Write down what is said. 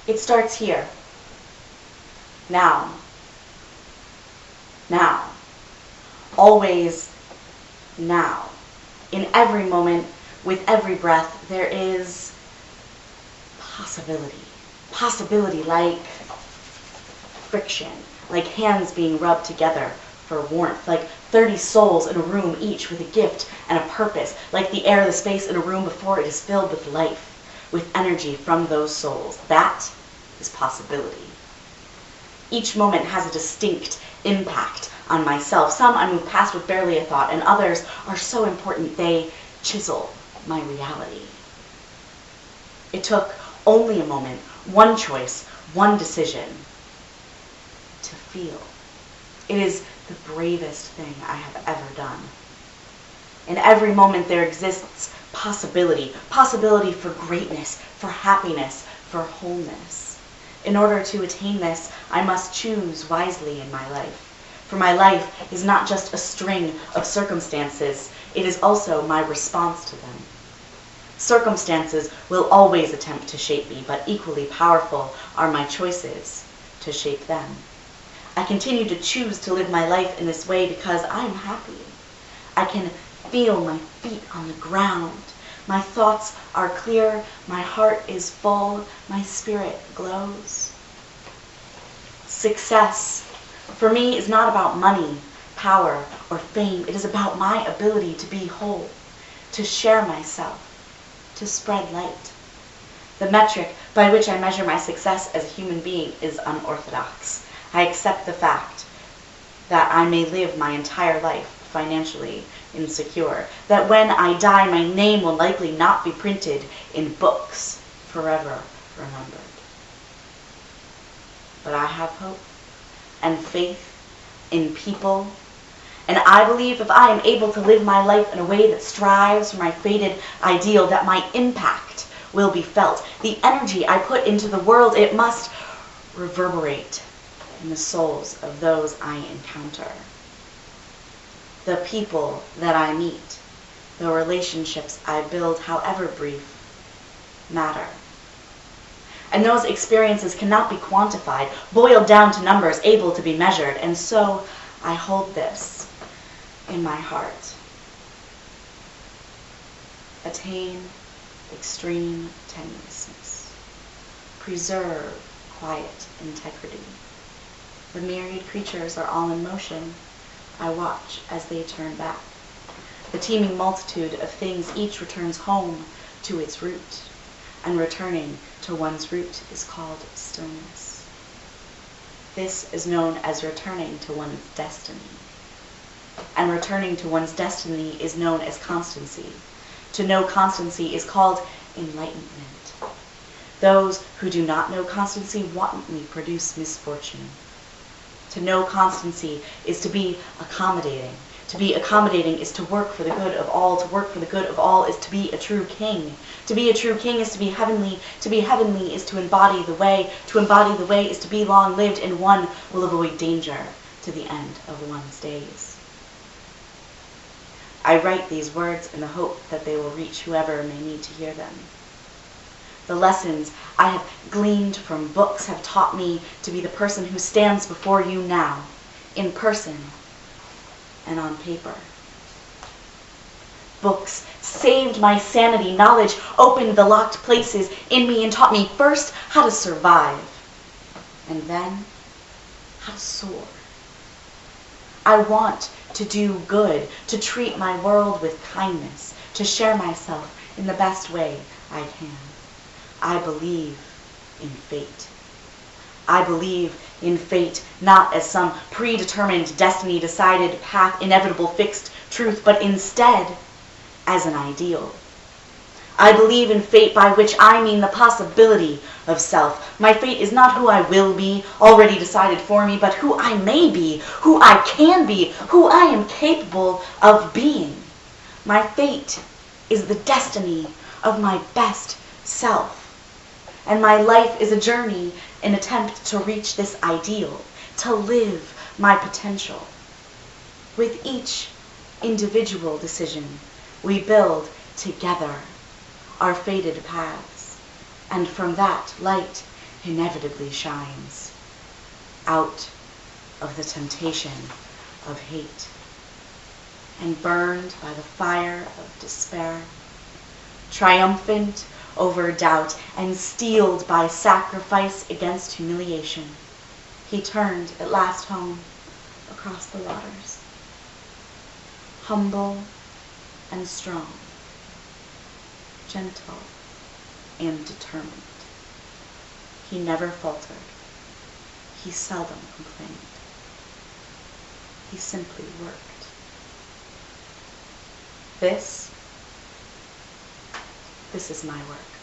It starts here. Now. Now. Always now. In every moment, with every breath, there is possibility. Possibility like friction, like hands being rubbed together for warmth, like 30 souls in a room, each with a gift and a purpose, like the air, the space in a room before it is filled with life, with energy from those souls. That is possibility. Each moment has a distinct impact on myself. Some I move past with barely a thought, and others are so important they chisel my reality. It took only a moment, one choice, one decision to feel. It is the bravest thing I have ever done. In every moment there exists possibility. Possibility for greatness, for happiness, for wholeness. In order to attain this, I must choose wisely in my life. For my life is not just a string of circumstances, it is also my response to them. Circumstances will always attempt to shape me, but equally powerful are my choices to shape them. I continue to choose to live my life in this way because I am happy. I can feel my feet on the ground. My thoughts are clear, my heart is full, my spirit glows. Success, for me, is not about money, power, or fame. It is about my ability to be whole, to share myself, to spread light. The metric by which I measure my success as a human being is unorthodox. I accept the fact that I may live my entire life financially insecure, that when I die my name will likely not be printed in books forever remembered. But I have hope and faith in people, and I believe if I am able to live my life in a way that strives for my fated ideal, that my impact will be felt. The energy I put into the world, it must reverberate in the souls of those I encounter. The people that I meet, the relationships I build, however brief, matter. And those experiences cannot be quantified, boiled down to numbers able to be measured. And so I hold this in my heart. Attain extreme tenuousness. Preserve quiet integrity. The myriad creatures are all in motion. I watch as they turn back. The teeming multitude of things each returns home to its root, and returning to one's root is called stillness. This is known as returning to one's destiny. And returning to one's destiny is known as constancy. To know constancy is called enlightenment. Those who do not know constancy wantonly produce misfortune. To know constancy is to be accommodating. To be accommodating is to work for the good of all. To work for the good of all is to be a true king. To be a true king is to be heavenly. To be heavenly is to embody the way. To embody the way is to be long-lived, and one will avoid danger to the end of one's days. I write these words in the hope that they will reach whoever may need to hear them. The lessons I have gleaned from books have taught me to be the person who stands before you now, in person and on paper. Books saved my sanity. Knowledge opened the locked places in me and taught me first how to survive, and then how to soar. I want to do good, to treat my world with kindness, to share myself in the best way I can. I believe in fate. I believe in fate not as some predetermined destiny, decided path, inevitable fixed truth, but instead as an ideal. I believe in fate, by which I mean the possibility of self. My fate is not who I will be, already decided for me, but who I may be, who I can be, who I am capable of being. My fate is the destiny of my best self. And my life is a journey, an attempt to reach this ideal, to live my potential. With each individual decision, we build together our fated paths, and from that light inevitably shines out of the temptation of hate, and burned by the fire of despair, triumphant over doubt and steeled by sacrifice against humiliation, he turned at last home across the waters, humble and strong, gentle and determined. He never faltered. He seldom complained. He simply worked. This is my work.